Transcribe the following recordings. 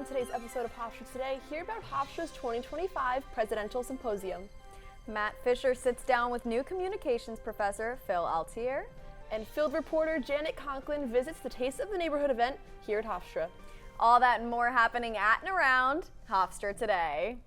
On today's episode of Hofstra Today, hear about Hofstra's 2025 Presidential Symposium. Matt Fisher sits down with new communications professor Phil Altier. And field reporter Janet Conklin visits the Taste of the Neighborhood event here at Hofstra. All that and more happening at and around Hofstra Today.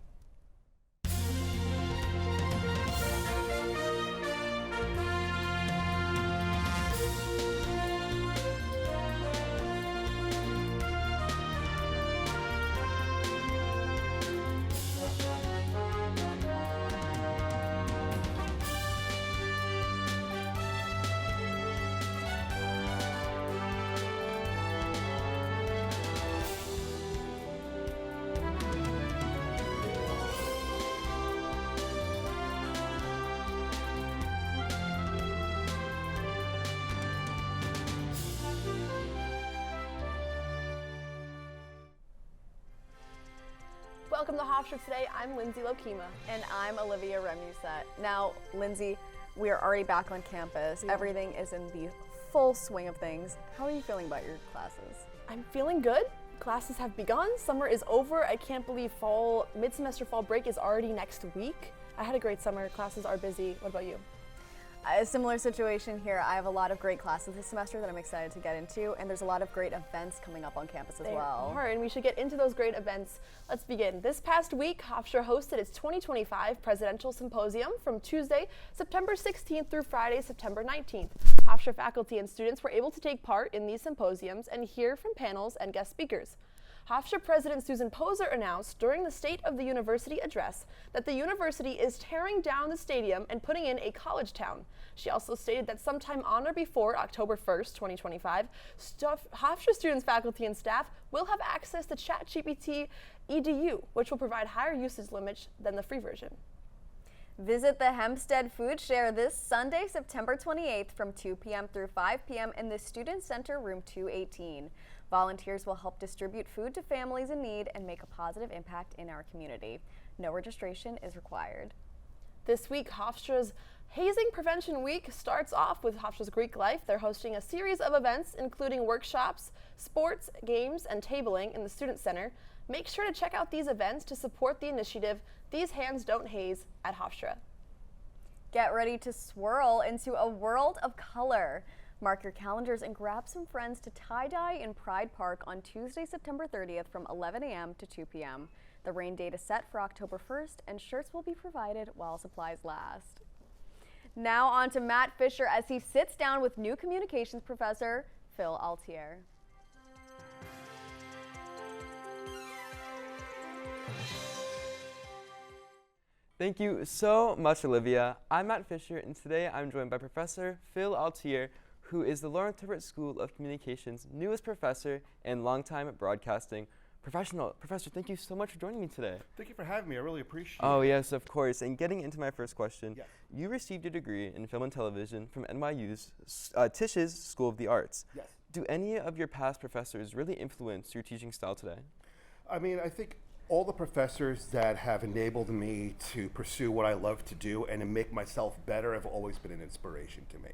Welcome to Hofstra Today. I'm Lindsay Lokema. And I'm Olivia Remusat. Now, Lindsay, we are already back on campus. Everything is in the full swing of things. How are you feeling about your classes? I'm feeling good. Classes have begun. Summer is over. I can't believe mid-semester fall break is already next week. I had a great summer. Classes are busy. What about you? A similar situation here. I have a lot of great classes this semester that I'm excited to get into, and there's a lot of great events coming up on campus as well. There are, and we should get into those great events. Let's begin. This past week, Hofstra hosted its 2025 Presidential Symposium from Tuesday, September 16th through Friday, September 19th. Hofstra faculty and students were able to take part in these symposiums and hear from panels and guest speakers. Hofstra President Susan Poser announced during the State of the University address that the university is tearing down the stadium and putting in a college town. She also stated that sometime on or before October 1st, 2025, Hofstra students, faculty, and staff will have access to ChatGPT EDU, which will provide higher usage limits than the free version. Visit the Hempstead Food Share this Sunday, September 28th from 2 p.m. through 5 p.m. in the Student Center, room 218. Volunteers will help distribute food to families in need and make a positive impact in our community. No registration is required. This week, Hofstra's Hazing Prevention Week starts off with Hofstra's Greek Life. They're hosting a series of events, including workshops, sports, games, and tabling in the Student Center. Make sure to check out these events to support the initiative These Hands Don't Haze at Hofstra. Get ready to swirl into a world of color. Mark your calendars and grab some friends to tie-dye in Pride Park on Tuesday, September 30th from 11 a.m. to 2 p.m. The rain date is set for October 1st, and shirts will be provided while supplies last. Now on to Matt Fisher as he sits down with new communications professor Phil Altier. Thank you so much, Olivia. I'm Matt Fisher, and today I'm joined by Professor Phil Altier, who is the Lawrence Herbert School of Communications' newest professor and longtime broadcasting professional. Professor, thank you so much for joining me today. Thank you for having me. I really appreciate it. Oh, yes, of course. And getting into my first question, Yes. You received a degree in film and television from NYU's Tish's School of the Arts. Yes. Do any of your past professors really influence your teaching style today? I mean, I think all the professors that have enabled me to pursue what I love to do and to make myself better have always been an inspiration to me.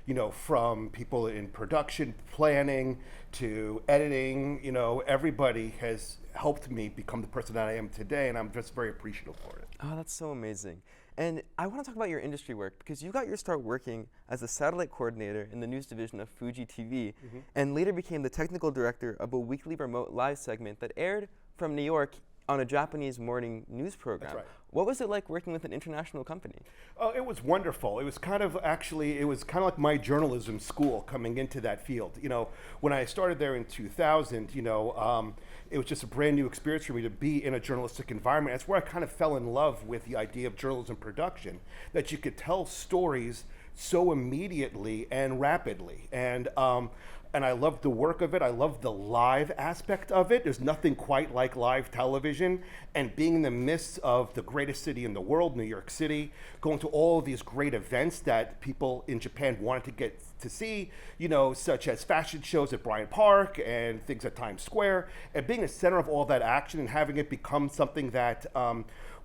You know, from people in production, planning, to editing, you know, everybody has helped me become the person that I am today, and I'm just very appreciative for it. Oh, that's so amazing. And I want to talk about your industry work because you got your start working as a satellite coordinator in the news division of Fuji TV and later became the technical director of a weekly remote live segment that aired from New York on a Japanese morning news program. That's right. What was it like working with an international company? Oh, it was wonderful. It was kind of like my journalism school coming into that field. You know, when I started there in 2000, you know, it was just a brand new experience for me to be in a journalistic environment. That's where I kind of fell in love with the idea of journalism production, that you could tell stories so immediately and rapidly. And I loved the work of it. I loved the live aspect of it. There's nothing quite like live television. And being in the midst of the greatest city in the world, New York City, going to all of these great events that people in Japan wanted to get to see, you know, such as fashion shows at Bryant Park and things at Times Square, and being the center of all that action and having it become something that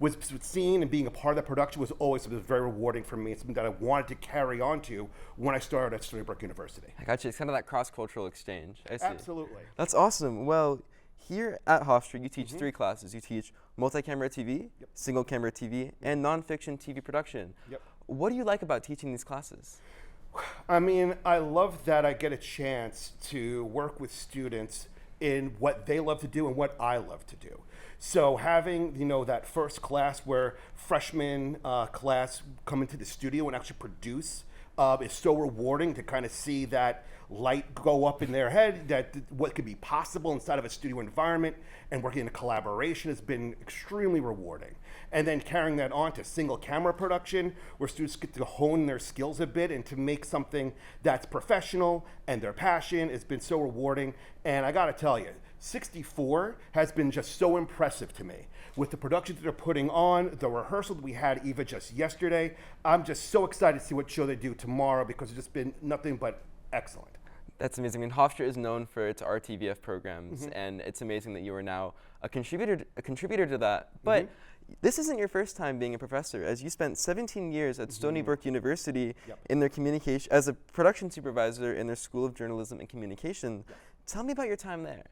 was seen and being a part of that production was always something very rewarding for me. It's something that I wanted to carry on to when I started at Stony Brook University. I got you. It's kind of that cross-cultural exchange. I see. Absolutely. That's awesome. Well, Here at Hofstra, you teach 3 classes. You teach multi-camera TV, single-camera TV, and nonfiction TV production. What do you like about teaching these classes? I mean, I love that I get a chance to work with students in what they love to do and what I love to do. So having, that first class where freshmen class come into the studio and actually produce is so rewarding to kind of see that light go up in their head, that what could be possible inside of a studio environment, and working in a collaboration has been extremely rewarding. And then carrying that on to single camera production, where students get to hone their skills a bit and to make something that's professional and their passion has been so rewarding. And I gotta tell you, 64 has been just so impressive to me. With the productions that they're putting on, the rehearsal that we had even just yesterday, I'm just so excited to see what show they do tomorrow, because it's just been nothing but excellent. That's amazing. I mean, Hofstra is known for its RTVF programs, and it's amazing that you are now a contributor to that. But this isn't your first time being a professor, as you spent 17 years at Stony Brook University in their communication as a production supervisor in their School of Journalism and Communication. Tell me about your time there.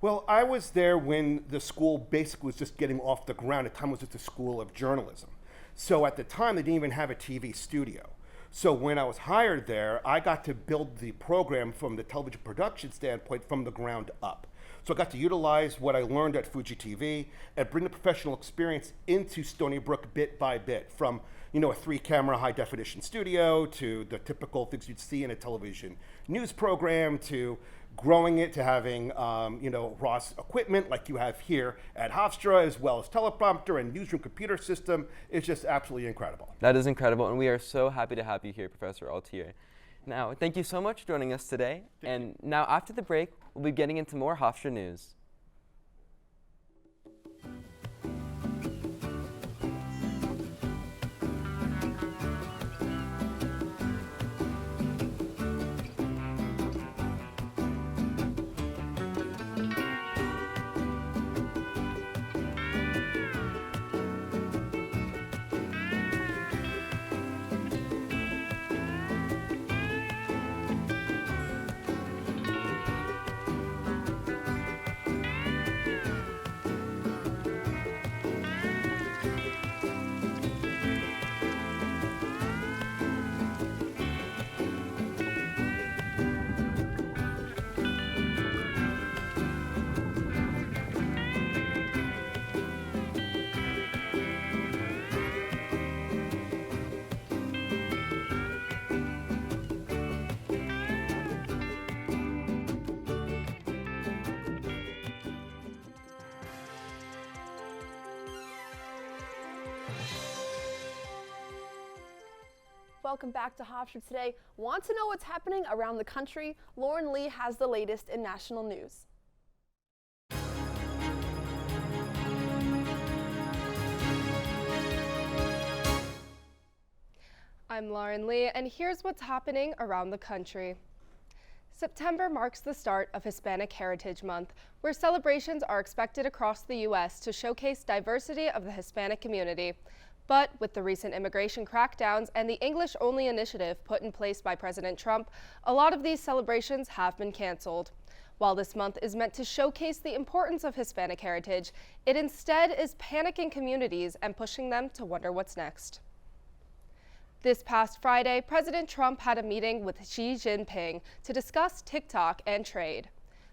Well, I was there when the school basically was just getting off the ground. At the time, it was just a school of journalism. So at the time, they didn't even have a TV studio. So when I was hired there, I got to build the program from the television production standpoint from the ground up. So I got to utilize what I learned at Fuji TV and bring the professional experience into Stony Brook bit by bit, from a 3-camera high definition studio to the typical things you'd see in a television news program, to growing it to having raw equipment like you have here at Hofstra, as well as teleprompter and newsroom computer system. It's just absolutely incredible. That is incredible, and we are so happy to have you here, Professor Altier. Now, thank you so much for joining us today. Now, after the break, we'll be getting into more Hofstra news. Welcome back to Hofstra Today. Want to know what's happening around the country? Lauren Lee has the latest in national news. I'm Lauren Lee, and here's what's happening around the country. September marks the start of Hispanic Heritage Month, where celebrations are expected across the U.S. to showcase diversity of the Hispanic community. But with the recent immigration crackdowns and the English-only initiative put in place by President Trump, a lot of these celebrations have been canceled. While this month is meant to showcase the importance of Hispanic heritage, it instead is panicking communities and pushing them to wonder what's next. This past Friday, President Trump had a meeting with Xi Jinping to discuss TikTok and trade.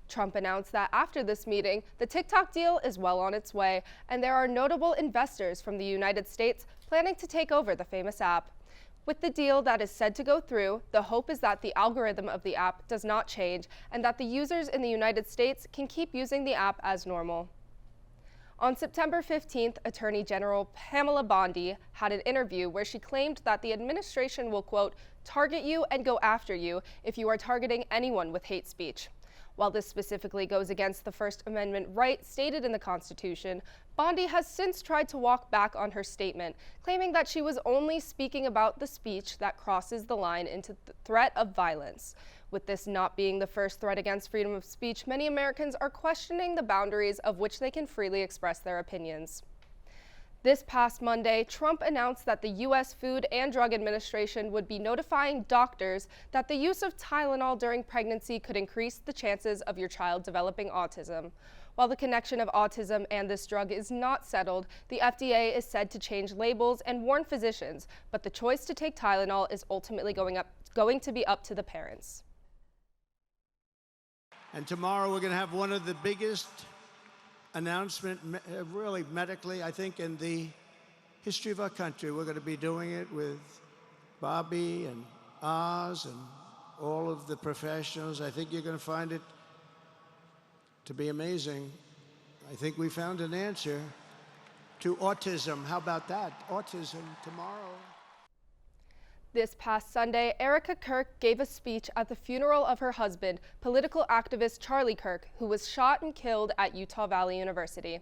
Trump announced that after this meeting, the TikTok deal is well on its way, and there are notable investors from the United States planning to take over the famous app. With the deal that is said to go through, the hope is that the algorithm of the app does not change and that the users in the United States can keep using the app as normal. On September 15th, Attorney General Pamela Bondi had an interview where she claimed that the administration will, quote, target you and go after you if you are targeting anyone with hate speech. While this specifically goes against the First Amendment right stated in the Constitution, Bondi has since tried to walk back on her statement, claiming that she was only speaking about the speech that crosses the line into the threat of violence. With this not being the first threat against freedom of speech, many Americans are questioning the boundaries of which they can freely express their opinions. This past Monday, Trump announced that the U.S. Food and Drug Administration would be notifying doctors that the use of Tylenol during pregnancy could increase the chances of your child developing autism. While the connection of autism and this drug is not settled, the FDA is said to change labels and warn physicians, but the choice to take Tylenol is ultimately going to be up to the parents. And tomorrow we're going to have one of the biggest announcements, really medically, I think, in the history of our country. We're going to be doing it with Bobby and Oz and all of the professionals. I think you're going to find it to be amazing. I think we found an answer to autism. How about that? Autism tomorrow. This past Sunday, Erica Kirk gave a speech at the funeral of her husband, political activist Charlie Kirk, who was shot and killed at Utah Valley University.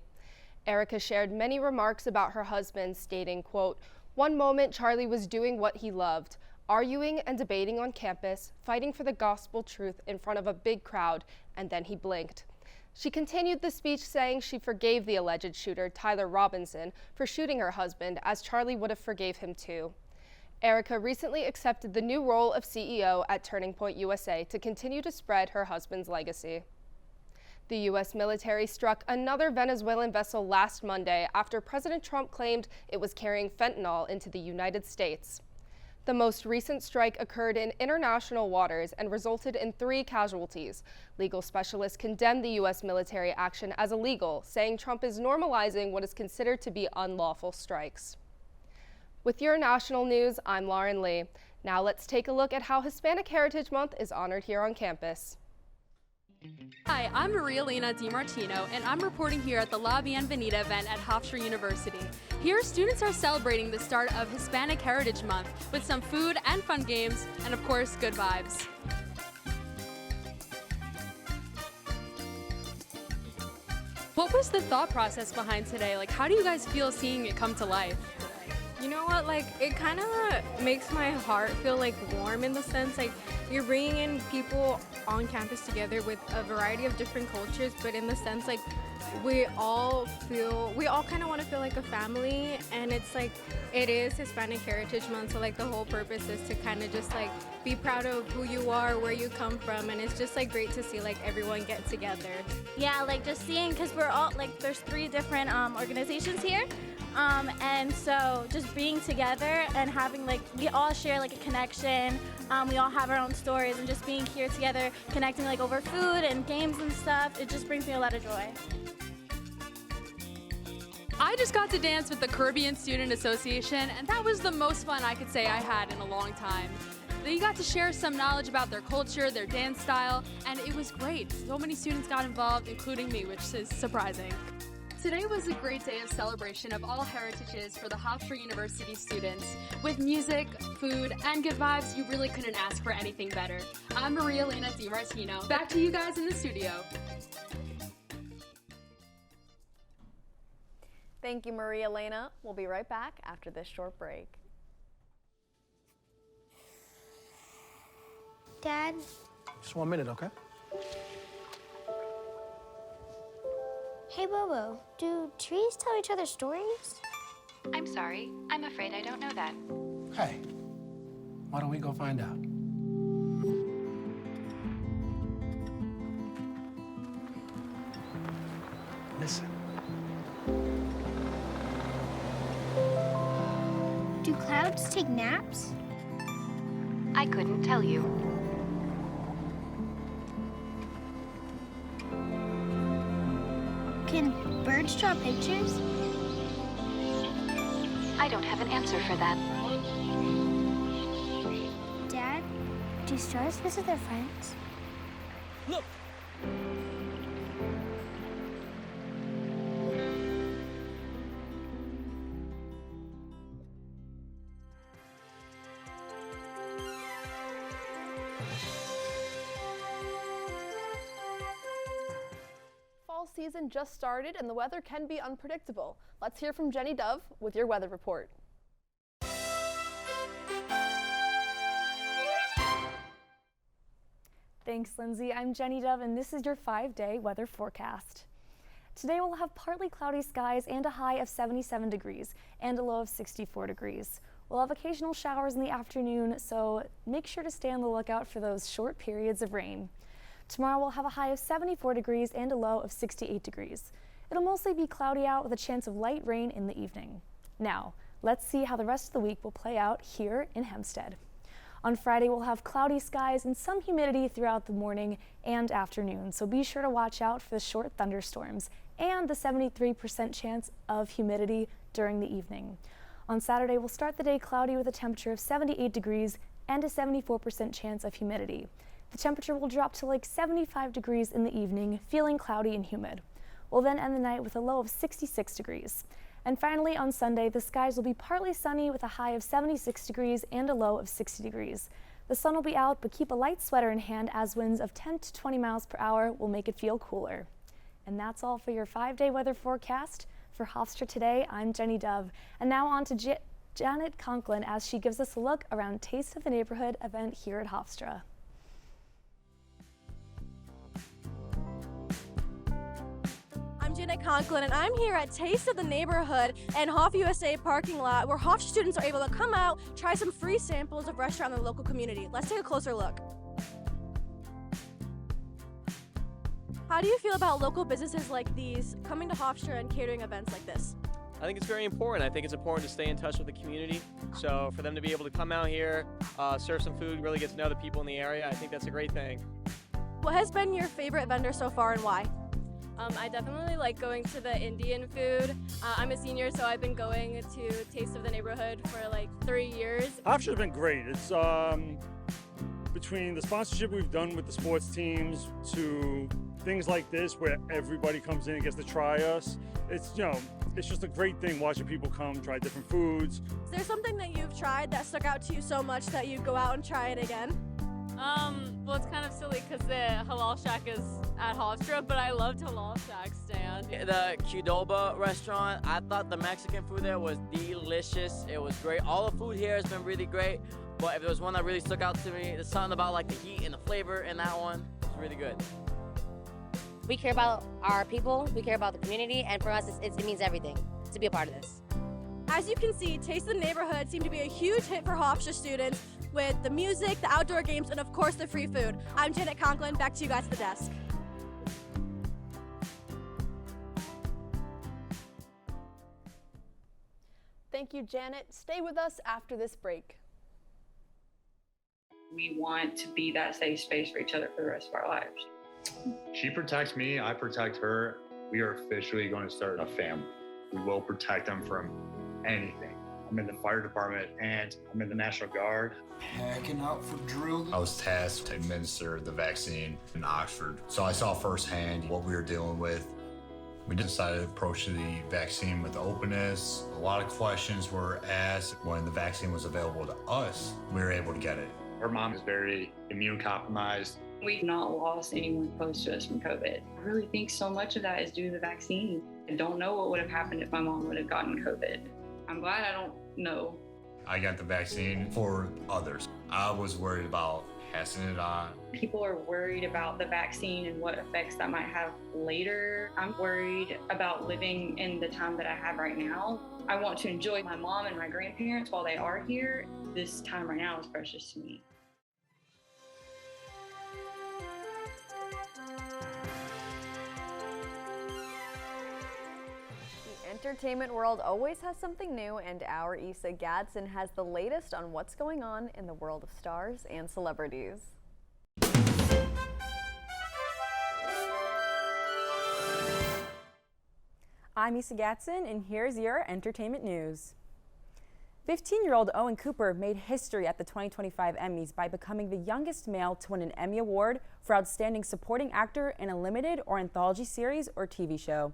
Erica shared many remarks about her husband, stating, quote, "One moment Charlie was doing what he loved, arguing and debating on campus, fighting for the gospel truth in front of a big crowd, and then he blinked." She continued the speech saying she forgave the alleged shooter, Tyler Robinson, for shooting her husband, as Charlie would have forgave him too. Erica recently accepted the new role of CEO at Turning Point USA to continue to spread her husband's legacy. The U.S. military struck another Venezuelan vessel last Monday after President Trump claimed it was carrying fentanyl into the United States. The most recent strike occurred in international waters and resulted in 3 casualties. Legal specialists condemned the U.S. military action as illegal, saying Trump is normalizing what is considered to be unlawful strikes. With your national news, I'm Lauren Lee. Now let's take a look at how Hispanic Heritage Month is honored here on campus. Hi, I'm Maria Elena DiMartino, and I'm reporting here at the La Bienvenida event at Hofstra University. Here, students are celebrating the start of Hispanic Heritage Month with some food and fun games, and of course, good vibes. What was the thought process behind today? Like, how do you guys feel seeing it come to life? You know what, like, it kind of makes my heart feel like warm in the sense, like, you're bringing in people on campus together with a variety of different cultures, but in the sense, like, we all kind of want to feel like a family, and it's like, it is Hispanic Heritage Month, so like the whole purpose is to kind of just like be proud of who you are, where you come from, and it's just like great to see like everyone get together. Yeah, like just seeing, because we're all like, there's 3 different organizations here. And so just being together and having like, we all share like a connection. We all have our own stories, and just being here together, connecting like over food and games and stuff, it just brings me a lot of joy. I just got to dance with the Caribbean Student Association, and that was the most fun I could say I had in a long time. They got to share some knowledge about their culture, their dance style, and it was great. So many students got involved, including me, which is surprising. Today was a great day of celebration of all heritages for the Hofstra University students. With music, food, and good vibes, you really couldn't ask for anything better. I'm Maria Elena DiMartino. Back to you guys in the studio. Thank you, Maria Elena. We'll be right back after this short break. Dad? Just 1 minute, okay? Hey, Bobo, do trees tell each other stories? I'm sorry. I'm afraid I don't know that. Hey, why don't we go find out? Listen. Do clouds take naps? I couldn't tell you. Can birds draw pictures? I don't have an answer for that. Dad, do stars visit their friends? Look! Fall season just started and the weather can be unpredictable. Let's hear from Jenny Dove with your weather report. Thanks, Lindsay. I'm Jenny Dove, and this is your 5-day weather forecast. Today we'll have partly cloudy skies and a high of 77 degrees and a low of 64 degrees. We'll have occasional showers in the afternoon, so make sure to stay on the lookout for those short periods of rain. Tomorrow we'll have a high of 74 degrees and a low of 68 degrees. It'll mostly be cloudy out with a chance of light rain in the evening. Now, let's see how the rest of the week will play out here in Hempstead. On Friday, we'll have cloudy skies and some humidity throughout the morning and afternoon, so be sure to watch out for the short thunderstorms and the 73% chance of humidity during the evening. On Saturday, we'll start the day cloudy with a temperature of 78 degrees and a 74% chance of humidity. The temperature will drop to like 75 degrees in the evening, feeling cloudy and humid. We'll then end the night with a low of 66 degrees. And finally, on Sunday, the skies will be partly sunny with a high of 76 degrees and a low of 60 degrees. The sun will be out, but keep a light sweater in hand as winds of 10 to 20 miles per hour will make it feel cooler. And that's all for your 5-day weather forecast. For Hofstra Today, I'm Jenny Dove. And now on to Janet Conklin as she gives us a look around Taste of the Neighborhood event here at Hofstra. I'm Janet Conklin, and I'm here at Taste of the Neighborhood and Hof USA parking lot, where Hofstra students are able to come out, try some free samples of restaurants in the local community. Let's take a closer look. How do you feel about local businesses like these coming to Hofstra and catering events like this? I think it's very important. I think it's important to stay in touch with the community. So for them to be able to come out here, serve some food, really get to know the people in the area, I think that's a great thing. What has been your favorite vendor so far and why? I definitely like going to the Indian food. I'm a senior, so I've been going to Taste of the Neighborhood for like 3 years. Hofstra's been great. It's between the sponsorship we've done with the sports teams to things like this where everybody comes in and gets to try us. It's, you know, it's just a great thing watching people come try different foods. Is there something that you've tried that stuck out to you so much that you'd go out and try it again? Well, it's kind of silly because the Halal Shack is at Hofstra, but I loved Halal Shack's stand. The Qdoba restaurant, I thought the Mexican food there was delicious. It was great. All the food here has been really great, but if there was one that really stuck out to me, there's something about like the heat and the flavor in that one. It's really good. We care about our people, we care about the community, and for us, it means everything to be a part of this. As you can see, Taste of the Neighborhood seemed to be a huge hit for Hofstra students with the music, the outdoor games, and of course the free food. I'm Janet Conklin, back to you guys at the desk. Thank you, Janet. Stay with us after this break. We want to be that safe space for each other for the rest of our lives. She protects me, I protect her. We are officially going to start a family. We will protect them from anything. I'm in the fire department and I'm in the National Guard. Packing out for drill. I was tasked to administer the vaccine in Oxford, so I saw firsthand what we were dealing with. We decided to approach the vaccine with openness. A lot of questions were asked. When the vaccine was available to us, we were able to get it. Her mom is very immune compromised. We've not lost anyone close to us from COVID. I really think so much of that is due to the vaccine. I don't know what would have happened if my mom would have gotten COVID. I'm glad I don't know. I got the vaccine for others. I was worried about passing it on. People are worried about the vaccine and what effects that might have later. I'm worried about living in the time that I have right now. I want to enjoy my mom and my grandparents while they are here. This time right now is precious to me. Entertainment world always has something new, and our Issa Gadsden has the latest on what's going on in the world of stars and celebrities. I'm Issa Gadsden, and here's your entertainment news. 15-year-old Owen Cooper made history at the 2025 Emmys by becoming the youngest male to win an Emmy Award for Outstanding Supporting Actor in a limited or anthology series or TV show.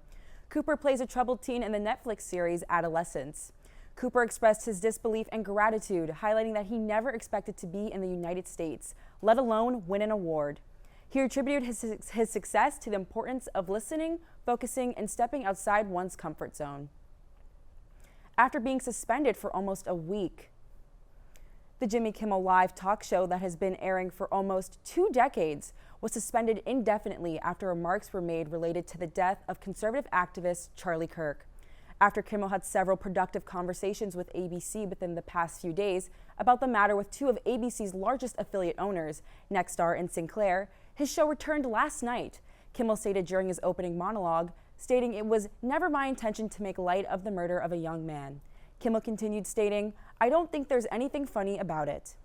Cooper plays a troubled teen in the Netflix series Adolescence. Cooper expressed his disbelief and gratitude, highlighting that he never expected to be in the United States, let alone win an award. He attributed his success to the importance of listening, focusing, and stepping outside one's comfort zone. After being suspended for almost a week, the Jimmy Kimmel Live talk show that has been airing for almost 2 decades was suspended indefinitely after remarks were made related to the death of conservative activist Charlie Kirk. After Kimmel had several productive conversations with ABC within the past few days about the matter with 2 of ABC's largest affiliate owners, Nexstar and Sinclair, His show returned last night. Kimmel stated during his opening monologue, stating it was never my intention to make light of the murder of a young man. Kimmel continued stating, "I don't think there's anything funny about it."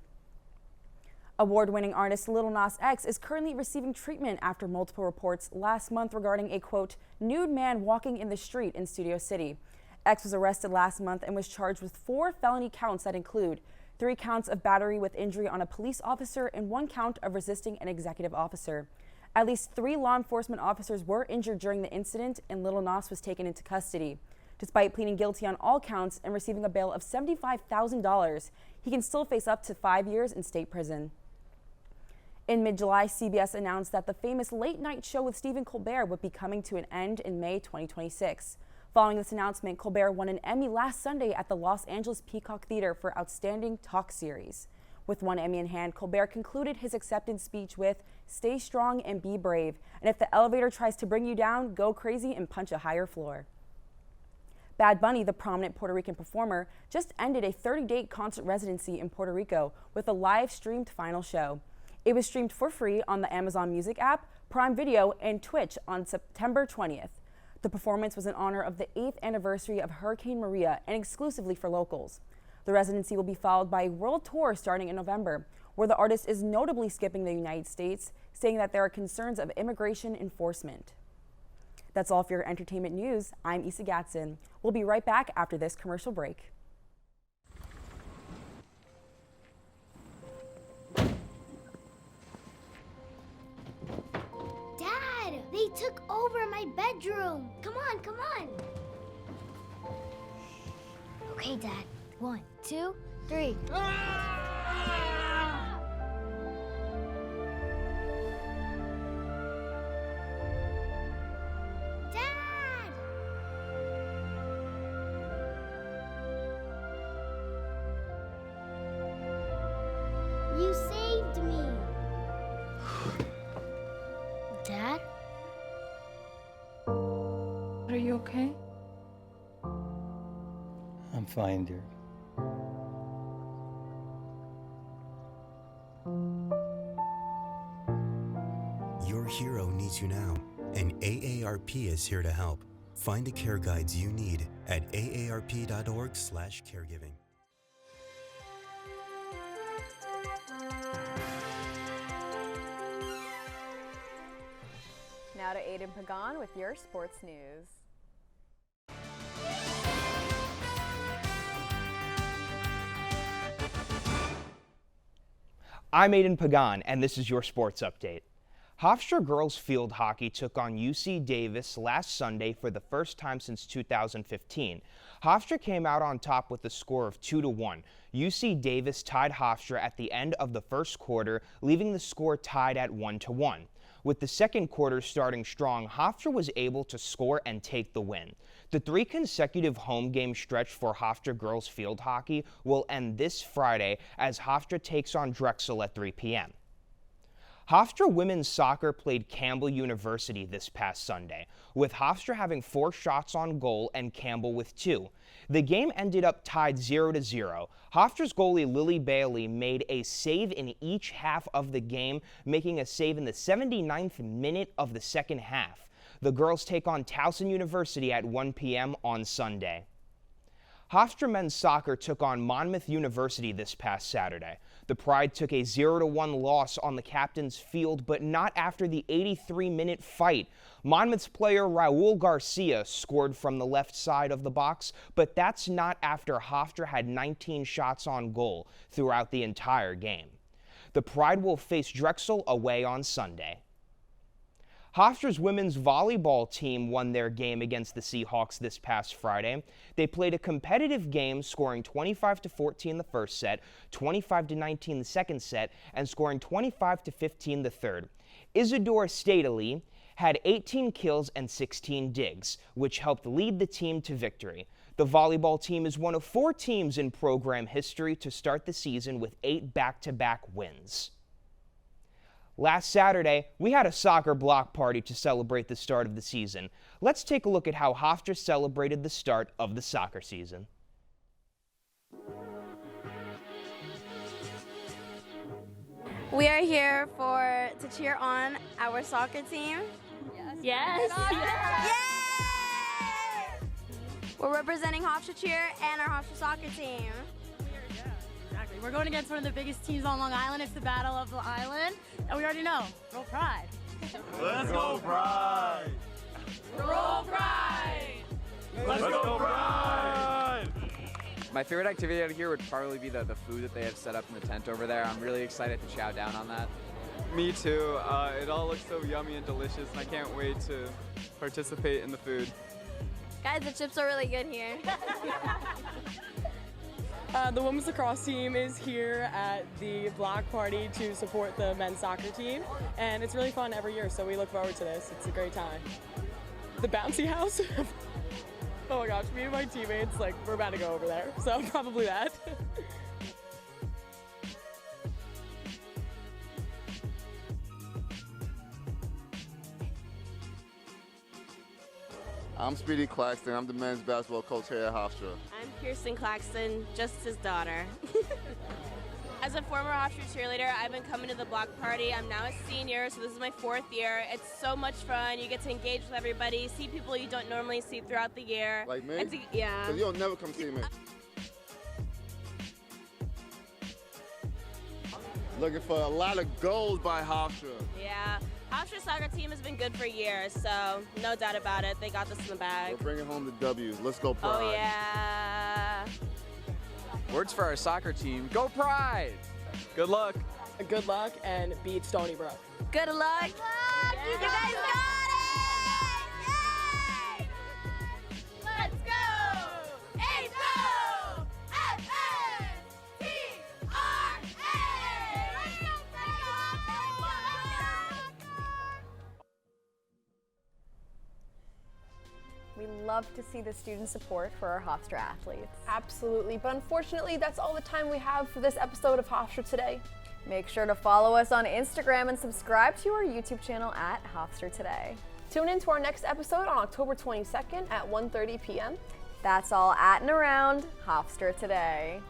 Award-winning artist Lil Nas X is currently receiving treatment after multiple reports last month regarding a, quote, nude man walking in the street in Studio City. X was arrested last month and was charged with 4 felony counts that include 3 counts of battery with injury on a police officer and 1 count of resisting an executive officer. At least 3 law enforcement officers were injured during the incident, and Lil Nas was taken into custody. Despite pleading guilty on all counts and receiving a bail of $75,000, he can still face up to 5 years in state prison. In mid-July, CBS announced that the famous late-night show with Stephen Colbert would be coming to an end in May 2026. Following this announcement, Colbert won an Emmy last Sunday at the Los Angeles Peacock Theater for Outstanding Talk Series. With 1 Emmy in hand, Colbert concluded his acceptance speech with, "Stay strong and be brave, and if the elevator tries to bring you down, go crazy and punch a higher floor." Bad Bunny, the prominent Puerto Rican performer, just ended a 30-day concert residency in Puerto Rico with a live-streamed final show. It was streamed for free on the Amazon Music app, Prime Video, and Twitch on September 20th. The performance was in honor of the 8th anniversary of Hurricane Maria and exclusively for locals. The residency will be followed by a world tour starting in November, where the artist is notably skipping the United States, saying that there are concerns of immigration enforcement. That's all for your entertainment news. I'm Issa Gatson. We'll be right back after this commercial break. Dad, they took over my bedroom. Come on, come on. Okay, Dad. 1, 2, 3. Dad! You saved me. Dad? Are you okay? I'm fine, dear. Your hero needs you now, and AARP is here to help. Find the care guides you need at aarp.org/caregiving. Now to Aiden Pagan with your sports news. I'm Aiden Pagan, and this is your sports update. Hofstra girls field hockey took on UC Davis last Sunday for the first time since 2015. Hofstra came out on top with a score of 2-1. UC Davis tied Hofstra at the end of the first quarter, leaving the score tied at 1-1. With the second quarter starting strong, Hofstra was able to score and take the win. The 3 consecutive home game stretch for Hofstra girls field hockey will end this Friday as Hofstra takes on Drexel at 3 p.m. Hofstra women's soccer played Campbell University this past Sunday, with Hofstra having 4 shots on goal and Campbell with 2. The game ended up tied 0-0. Hofstra's goalie Lily Bailey made a save in each half of the game, making a save in the 79th minute of the second half. The girls take on Towson University at 1 p.m. on Sunday. Hofstra men's soccer took on Monmouth University this past Saturday. The Pride took a 0-1 loss on the captain's field, but not after the 83-minute fight. Monmouth's player Raul Garcia scored from the left side of the box, but that's not after Hofstra had 19 shots on goal throughout the entire game. The Pride will face Drexel away on Sunday. Hofstra's women's volleyball team won their game against the Seahawks this past Friday. They played a competitive game, scoring 25-14 the first set, 25-19 the second set, and scoring 25-15 the third. Isadora Stadley had 18 kills and 16 digs, which helped lead the team to victory. The volleyball team is one of 4 teams in program history to start the season with 8 back-to-back wins. Last Saturday, we had a soccer block party to celebrate the start of the season. Let's take a look at how Hofstra celebrated the start of the soccer season. We are here to cheer on our soccer team. Yes. Yay! We're representing Hofstra Cheer and our Hofstra soccer team. Exactly. We're going against one of the biggest teams on Long Island. It's the Battle of the Island, and we already know. Roll Pride. Let's go Pride! Roll Pride! Let's go Pride! My favorite activity out here would probably be the food that they have set up in the tent over there. I'm really excited to chow down on that. Me too. It all looks so yummy and delicious, and I can't wait to participate in the food. Guys, the chips are really good here. The women's lacrosse team is here at the block party to support the men's soccer team, and it's really fun every year, so we look forward to this. It's a great time. The bouncy house. Oh my gosh, me and my teammates, we're about to go over there, so probably that. I'm Speedy Claxton. I'm the men's basketball coach here at Hofstra. I'm Kirsten Claxton, just his daughter. As a former Hofstra cheerleader, I've been coming to the block party. I'm now a senior, so this is my 4th year. It's so much fun. You get to engage with everybody, see people you don't normally see throughout the year. Like me? Yeah. Because you'll never come see me. Looking for a lot of goals by Hofstra. Yeah. Hofstra soccer team has been good for years, so no doubt about it. They got this in the bag. We're bringing home the W. Let's go Pride. Oh, yeah. Words for our soccer team, go Pride! Good luck. Good luck and beat Stony Brook. Good luck. Good luck. You guys got it! Yay! Let's go! H-O-F-S-T-R-A! We love to see the student support for our Hofstra athletes. Absolutely, but unfortunately, that's all the time we have for this episode of Hofstra Today. Make sure to follow us on Instagram and subscribe to our YouTube channel at Hofstra Today. Tune in to our next episode on October 22nd at 1:30 p.m. That's all at and around Hofstra Today.